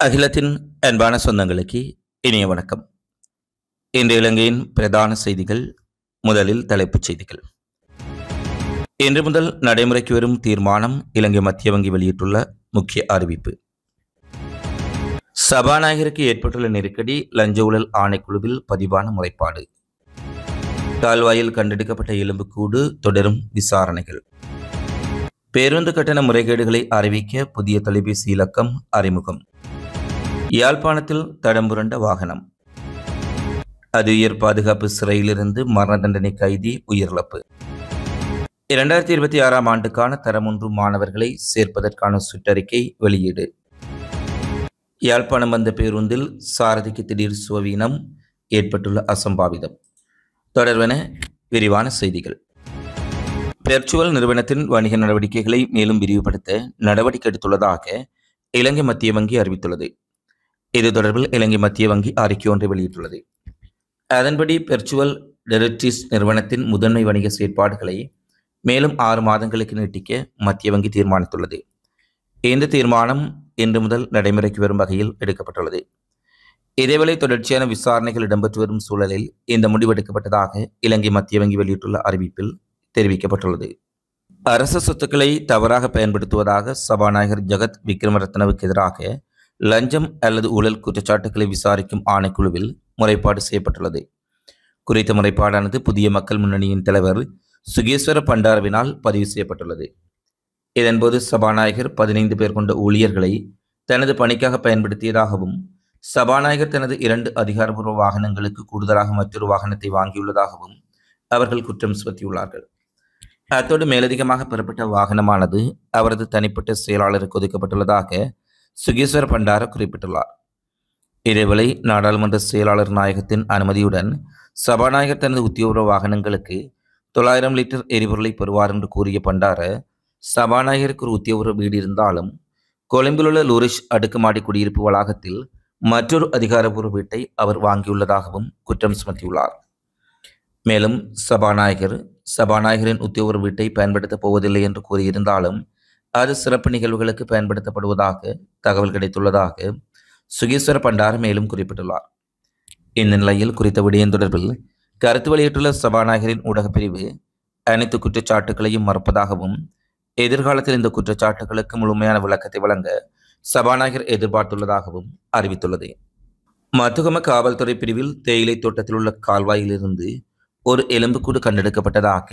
அகிலத்தின் அன்பான சொந்தங்களுக்கு இனிய வணக்கம். இன்று இலங்கையின் பிரதான செய்திகள். முதலில் தலைப்புச் செய்திகள். இன்று முதல் நடைமுறைக்கு வரும் தீர்மானம் இலங்கை மத்திய வங்கி வெளியிட்டுள்ள முக்கிய அறிவிப்பு. சபாநாயகருக்கு ஏற்பட்டுள்ள நெருக்கடி, லஞ்ச ஊழல் ஆணைக்குழுவில் பதிவான முறைப்பாடு. கால்வாயில் கண்டெடுக்கப்பட்ட எலும்புக்கூடு தொடரும் விசாரணைகள். பேருந்து கட்டண முறைகேடுகளை அறிவிக்க புதிய தொலைபேசி இலக்கம் அறிமுகம். யாழ்ப்பாணத்தில் தடம்புரண்ட வாகனம். உயர் பாதுகாப்பு சிறையிலிருந்து மரண தண்டனை கைதி உயிரிழப்பு. 2026 ஆண்டுக்கான தரம்1 மாணவர்களை சேர்ப்பதற்கான சுற்றறிக்கை வெளியீடு. யாழ்ப்பாணம் வந்த பேருந்தில் சாரதிக்கு திடீர் சுவவீனம், ஏற்பட்டுள்ள அசம்பாவிதம் தொடர்வென விரிவான செய்திகள். பெர்ச்சுவல் நிறுவனத்தின் வணிக நடவடிக்கைகளை மேலும் விரிவுபடுத்த நடவடிக்கை எடுத்துள்ளதாக இலங்கை மத்திய வங்கி அறிவித்துள்ளது. இது தொடர்பில் இலங்கை மத்திய வங்கி அறிக்கை ஒன்றை வெளியிட்டுள்ளது. அதன்படி பெர்ச்சுவல் டெரிவேட்டிவ்ஸ் நிறுவனத்தின் முதன்மை வணிக செயற்பாடுகளை மேலும் 6 மாதங்களுக்கு நீட்டிக்க மத்திய வங்கி தீர்மானித்துள்ளது. இந்த தீர்மானம் இன்று முதல் நடைமுறைக்கு வரும் வகையில் எடுக்கப்பட்டுள்ளது. இதேவேளை தொடர்ச்சியான விசாரணைகள் இடம்பெற்று வரும் சூழலில் இந்த முடிவெடுக்கப்பட்டதாக இலங்கை மத்திய வங்கி வெளியிட்டுள்ள அறிவிப்பில் தெரிவிக்கப்பட்டுள்ளது. அரசு சொத்துக்களை தவறாக பயன்படுத்துவதாக சபாநாயகர் ஜகத் விக்ரமரத்னவுக்கு எதிராக லஞ்சம் அல்லது ஊழல் குற்றச்சாட்டுகளை விசாரிக்கும் ஆணைக்குழுவில் முறைப்பாடு செய்யப்பட்டுள்ளது. குறித்த முறைப்பாடானது புதிய மக்கள் முன்னணியின் தலைவர் சுகேஸ்வர பண்டாரவினால் பதிவு செய்யப்பட்டுள்ளது. இதன்போது சபாநாயகர் 15 பேர் கொண்ட ஊழியர்களை தனது பணிக்காக பயன்படுத்தியதாகவும், சபாநாயகர் தனது 2 அதிகாரப்பூர்வ வாகனங்களுக்கு கூடுதலாக மற்றொரு வாகனத்தை வாங்கியுள்ளதாகவும் அவர்கள் குற்றம் சுமத்தியுள்ளார்கள். அத்தோடு மேலதிகமாக பெறப்பட்ட வாகனமானது அவரது தனிப்பட்ட செயலாளருக்கு ஒதுக்கப்பட்டுள்ளதாக சுகேஸ்வர பண்டார குறிப்பிட்டுள்ளார். இதேவேளை நாடாளுமன்ற செயலாளர் நாயகத்தின் அனுமதியுடன் சபாநாயகர் தனது உத்தியோக வாகனங்களுக்கு 900 லிட்டர் எரிபொருளை பெறுவார் என்று கூறிய பண்டார, சபாநாயகருக்கு ஒரு உத்தியோக வீடு இருந்தாலும் கொழும்பிலுள்ள லூரிஷ் அடுக்குமாடி குடியிருப்பு வளாகத்தில் மற்றொரு அதிகாரப்பூர்வ வீட்டை அவர் வாங்கியுள்ளதாகவும் குற்றம் சுமத்தியுள்ளார். மேலும் சபாநாயகரின் உத்தியோக வீட்டை பயன்படுத்தப் போவதில்லை என்று கூறியிருந்தாலும் அது சிறப்பு நிகழ்வுகளுக்கு பயன்படுத்தப்படுவதாக தகவல் கிடைத்துள்ளதாக சுகேஸ்வர பண்டார மேலும் குறிப்பிட்டுள்ளார். இந்த நிலையில் குறித்த விடயம் தொடர்பில் கருத்து வெளியிட்டுள்ள சபாநாயகரின் ஊடகப் பிரிவு அனைத்து குற்றச்சாட்டுகளையும் மறுப்பதாகவும், எதிர்காலத்தில் இந்த குற்றச்சாட்டுகளுக்கு முழுமையான விளக்கத்தை வழங்க சபாநாயகர் எதிர்பார்த்துள்ளதாகவும் அறிவித்துள்ளது. மத்துகம காவல்துறை பிரிவில் தேயிலை தோட்டத்தில் உள்ள கால்வாயிலிருந்து ஒரு எலும்புக்கூடு கண்டெடுக்கப்பட்டதாக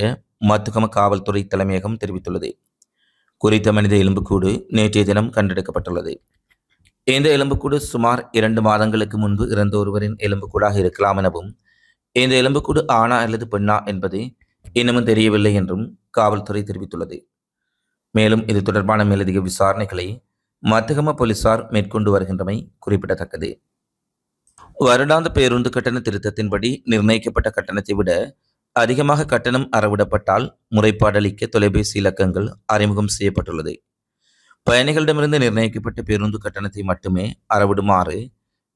மத்துகம காவல்துறை தலைமையகம் தெரிவித்துள்ளது. குறித்த மனித எலும்புக்கூடு நேற்றைய தினம் கண்டெடுக்கப்பட்டுள்ளது. இந்த எலும்புக்கூடு சுமார் 2 மாதங்களுக்கு முன்பு இறந்த ஒருவரின் எலும்புக்கூடாக இருக்கலாம் எனவும், இந்த எலும்புக்கூடு ஆணா அல்லது பெண்ணா என்பது இன்னமும் தெரியவில்லை என்றும் காவல்துறை தெரிவித்துள்ளது. மேலும் இது தொடர்பான மேலதிக விசாரணைகளை மத்துகம போலீசார் மேற்கொண்டு வருகின்றமை குறிப்பிடத்தக்கது. வருடாந்த பேருந்து கட்டண திருத்தத்தின்படி நிர்ணயிக்கப்பட்ட கட்டணத்தை விட அதிகமாக கட்டணம் அறவிடப்பட்டால் முறைப்பாடளிக்க தொலைபேசி இலக்கங்கள் அறிமுகம் செய்யப்பட்டுள்ளது. பயணிகளிடமிருந்து நிர்ணயிக்கப்பட்ட பேருந்து கட்டணத்தை மட்டுமே அறவிடுமாறு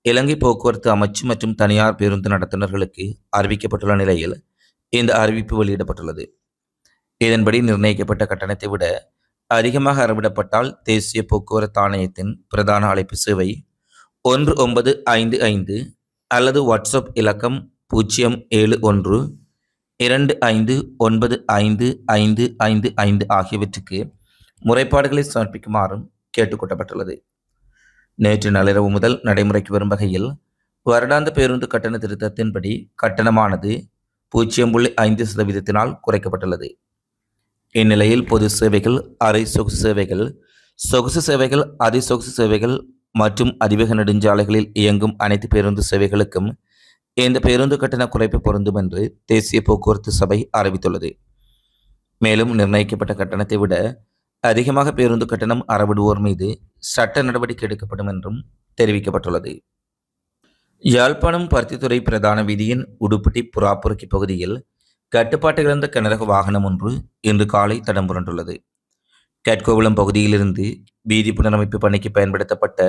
இலங்கை போக்குவரத்து அமைச்சு மற்றும் தனியார் பேருந்து நடத்துனர்களுக்கு அறிவிக்கப்பட்டுள்ள நிலையில் இந்த அறிவிப்பு வெளியிடப்பட்டுள்ளது. இதன்படி நிர்ணயிக்கப்பட்ட கட்டணத்தை விட அதிகமாக அறவிடப்பட்டால் தேசிய போக்குவரத்து ஆணையத்தின் பிரதான அழைப்பு சேவை 1955 அல்லது வாட்ஸ்அப் இலக்கம் 071 25955555 ஆகியவற்றுக்கு முறைப்பாடுகளை சமர்ப்பிக்குமாறும் கேட்டுக்கொள்ளப்பட்டுள்ளது. நேற்று நள்ளிரவு முதல் நடைமுறைக்கு வரும் வகையில் வருடாந்த பேருந்து கட்டண திருத்தத்தின்படி கட்டணமானது 0.5% குறைக்கப்பட்டுள்ளது. இந்நிலையில் பொது சேவைகள், அரை சொகுசு சேவைகள், சொகுசு சேவைகள், அதிசொகுசு சேவைகள் மற்றும் அதிவேக நெடுஞ்சாலைகளில் இயங்கும் அனைத்து பேருந்து சேவைகளுக்கும் இந்த பேருந்து கட்டண குறைப்பு பொருந்தும் என்று தேசிய போக்குவரத்து சபை அறிவித்துள்ளது. மேலும் நிர்ணயிக்கப்பட்ட கட்டணத்தை விட அதிகமாக பேருந்து கட்டணம் அறவிடுவோர் மீது சட்ட நடவடிக்கை எடுக்கப்படும் என்றும் தெரிவிக்கப்பட்டுள்ளது. யாழ்ப்பாணம் பருத்தித்துறை பிரதான வீதியின் உடுப்பிட்டி புறாப்புரக்கி பகுதியில் கட்டுப்பாட்டு இழந்த கனரக வாகனம் ஒன்று இன்று காலை தடம் புரண்டுள்ளது. கேட்கோகுளம் பகுதியிலிருந்து வீதி புனரமைப்பு பணிக்கு பயன்படுத்தப்பட்ட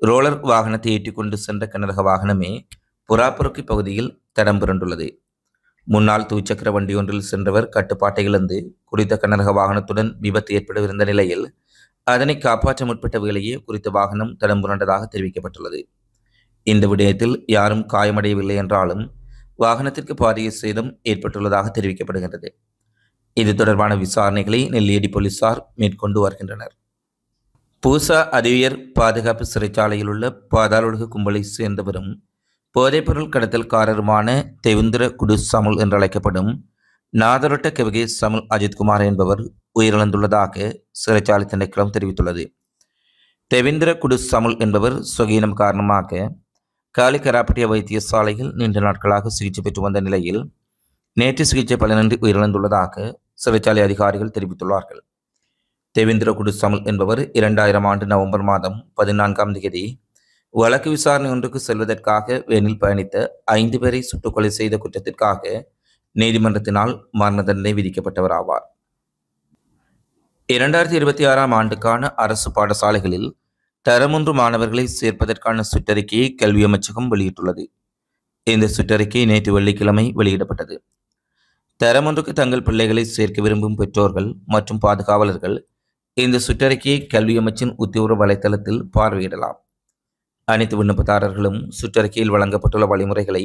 ரோலர் வாகனத்தை ஏற்றிக்கொண்டு சென்ற கனரக வாகனமே புறாப்புரக்கி பகுதியில் தடம் புரண்டுள்ளது. முன்னாள் துவிச்சக்கர வண்டி ஒன்றில் சென்றவர் கட்டுப்பாட்டை இழந்து குறித்த கனரக வாகனத்துடன் விபத்து ஏற்படவிருந்த நிலையில் அதனை காப்பாற்ற முற்பட்ட வேளையே குறித்த வாகனம் தடம் புரண்டதாக தெரிவிக்கப்பட்டுள்ளது. இந்த விடயத்தில் யாரும் காயமடையவில்லை என்றாலும் வாகனத்திற்கு பாரிய சேதம் ஏற்பட்டுள்ளதாக தெரிவிக்கப்படுகின்றது. இது தொடர்பான விசாரணைகளை நெல்லியடி போலீசார் மேற்கொண்டு வருகின்றனர். பூசா அதிவியர் பாதுகாப்பு சிறைச்சாலையில் உள்ள பாதாள கும்பலை சேர்ந்தவரும் போதைப்பொருள் கடத்தல்காரருமான தெவிந்திர குடு சமுல் என்றழைக்கப்படும் நாதரொட்ட கெவகே சமுல் அஜித்குமார் என்பவர் உயிரிழந்துள்ளதாக சிறைச்சாலை திணைக்களம் தெரிவித்துள்ளது. தெவிந்திர குடு சமுல் என்பவர் சுகீனம் காரணமாக காலிகராப்பட்டிய வைத்தியசாலையில் நீண்ட நாட்களாக சிகிச்சை பெற்று வந்த நிலையில் நேற்று சிகிச்சை பலனின்றி உயிரிழந்துள்ளதாக சிறைச்சாலை அதிகாரிகள் தெரிவித்துள்ளார்கள். தெவிந்திர குடு சமுல் என்பவர் 2000 ஆண்டு நவம்பர் மாதம் 14ஆம் தேதி வழக்கு விசாரணை ஒன்றுக்கு செல்வதற்காக வேனில் பயணித்த 5 பேரை சுட்டுக்கொலை செய்த குற்றத்திற்காக நீதிமன்றத்தினால் மரண தண்டனை விதிக்கப்பட்டவர் ஆவார். 2026ஆம் ஆண்டுக்கான அரசு பாடசாலைகளில் தரம் 1 மாணவர்களை சேர்ப்பதற்கான சுற்றறிக்கையை கல்வி அமைச்சகம் வெளியிட்டுள்ளது. இந்த சுற்றறிக்கை நேற்று வெள்ளிக்கிழமை வெளியிடப்பட்டது. தரம் 1க்கு தங்கள் பிள்ளைகளை சேர்க்க விரும்பும் பெற்றோர்கள் மற்றும் பாதுகாவலர்கள் இந்த சுற்றறிக்கையை கல்வி அமைச்சின் உத்தியோக வலைத்தளத்தில் பார்வையிடலாம். அனைத்து விண்ணப்பதாரர்களும் சுற்றறிக்கையில் வழங்கப்பட்டுள்ள வழிமுறைகளை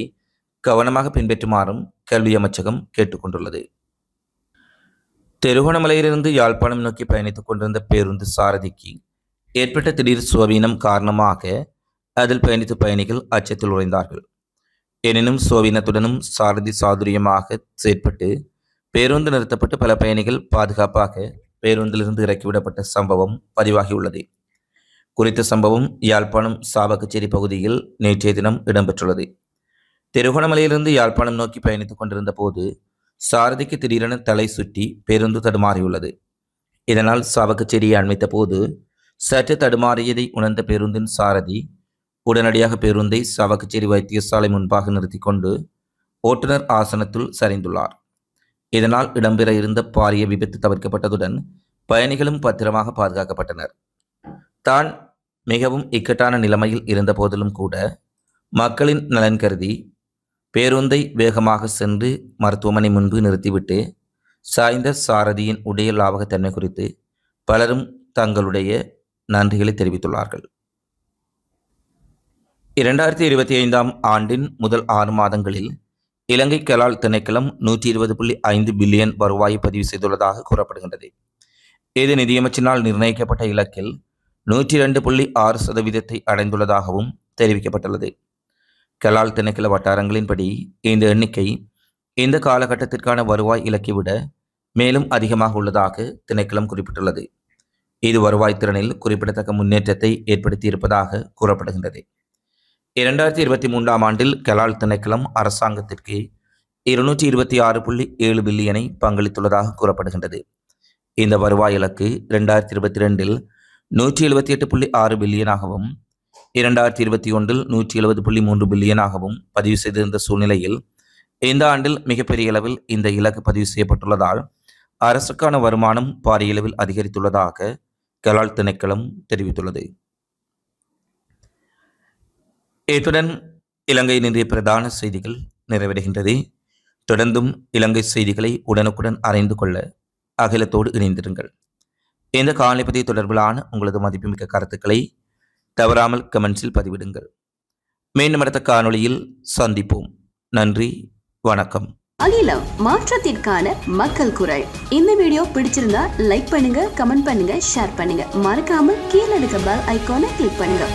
கவனமாக பின்பற்றுமாறும் கல்வி அமைச்சகம் கேட்டுக்கொண்டுள்ளது. திருகோணமலையிலிருந்து யாழ்ப்பாணம் நோக்கி பயணித்துக் கொண்டிருந்த பேருந்து சாரதிக்கு ஏற்பட்ட திடீர் சுவீனம் காரணமாக அதில் பயணித்த பயணிகள் அச்சத்தில் உறைந்தார்கள். எனினும் சுவீனத்துடனும் சாரதி சாதுரியமாக செயற்பட்டு பேருந்து நிறுத்தப்பட்டு பல பயணிகள் பாதுகாப்பாக பேருந்திலிருந்து இறக்கிவிடப்பட்ட சம்பவம் பதிவாகியுள்ளது. குறித்த சம்பவம் யாழ்ப்பாணம் சாவகச்சேரி பகுதியில் நேற்றைய தினம் இடம்பெற்றுள்ளது. திருகோணமலையிலிருந்து யாழ்ப்பாணம் நோக்கி பயணித்துக் கொண்டிருந்த போது சாரதிக்கு திடீரென தலை சுற்றி பேருந்து தடுமாறியுள்ளது. இதனால் சாவகச்சேரியை அண்மித்த போது சற்று தடுமாறியதை உணர்ந்த பேருந்தின் சாரதி உடனடியாக பேருந்தை சாவகச்சேரி வைத்தியசாலை முன்பாக நிறுத்தி கொண்டு ஓட்டுநர் ஆசனத்துள் சரிந்துள்ளார். இதனால் இடம்பெற இருந்த பாரிய விபத்து தவிர்க்கப்பட்டதுடன் பயணிகளும் பத்திரமாக பாதுகாக்கப்பட்டனர். தான் மிகவும் இக்கட்டான நிலைமையில் இருந்த போதிலும் கூட மக்களின் நலன் கருதி பேருந்தை வேகமாக சென்று மருத்துவமனை முன்பு நிறுத்திவிட்டு சாய்ந்த சாரதியின் உடைய லாபகத்தன்மை குறித்து பலரும் தங்களுடைய நன்றிகளை தெரிவித்துள்ளார்கள். 2025ஆம் ஆண்டின் முதல் 6 மாதங்களில் இலங்கை கலால் திணைக்களம் 120.5 பில்லியன் வருவாயை பதிவு செய்துள்ளதாக கூறப்படுகின்றது. இது நிதியமைச்சினால் நிர்ணயிக்கப்பட்ட இலக்கில் 102.6% அடைந்துள்ளதாகவும் தெரிவிக்கப்பட்டுள்ளது. கலால் திணைக்கள வட்டாரங்களின்படி இந்த எண்ணிக்கை இந்த காலகட்டத்திற்கான வருவாய் இலக்கை விட மேலும் அதிகமாக உள்ளதாக திணைக்களம் குறிப்பிட்டுள்ளது. இது வருவாய் திறனில் குறிப்பிடத்தக்க முன்னேற்றத்தை ஏற்படுத்தியிருப்பதாக கூறப்படுகின்றது. 2023ஆம் ஆண்டில் கலால் திணைக்களம் அரசாங்கத்திற்கு 226.7 பில்லியனை பங்களித்துள்ளதாக கூறப்படுகின்றது. இந்த வருவாய் இலக்கு 2022இல் 178.6 பில்லியனாகவும் 2021இல் 170.3 பில்லியனாகவும் பதிவு செய்திருந்த சூழ்நிலையில் இந்த ஆண்டில் மிகப்பெரிய அளவில் இந்த இலக்கு பதிவு செய்யப்பட்டுள்ளதால் அரசுக்கான வருமானம் பாரிய அளவில் அதிகரித்துள்ளதாக கலால் திணைக்களம் தெரிவித்துள்ளது. இத்துடன் இலங்கையின் இன்றைய பிரதான செய்திகள் நிறைவடைகின்றது. தொடர்ந்தும் இலங்கை செய்திகளை உடனுக்குடன் அறிந்து கொள்ள அகிலத்தோடு இணைந்திருங்கள். இந்த காணொளி தொடர்பிலான உங்களது மதிப்புமிக்க கருத்துக்களை தவறாமல் கமெண்ட்ஸில் பதிவிடுங்கள். மீண்டும் அடுத்த காணொளியில் சந்திப்போம். நன்றி, வணக்கம். அகிலம் மாற்றத்திற்கான மக்கள் குரல். இந்த வீடியோ பிடிச்சிருந்தா லைக் பண்ணுங்க, கமெண்ட் பண்ணுங்க, ஷேர் பண்ணுங்க. மறக்காம கீழே இருக்க பெல் ஐகானை கிளிக் பண்ணுங்க.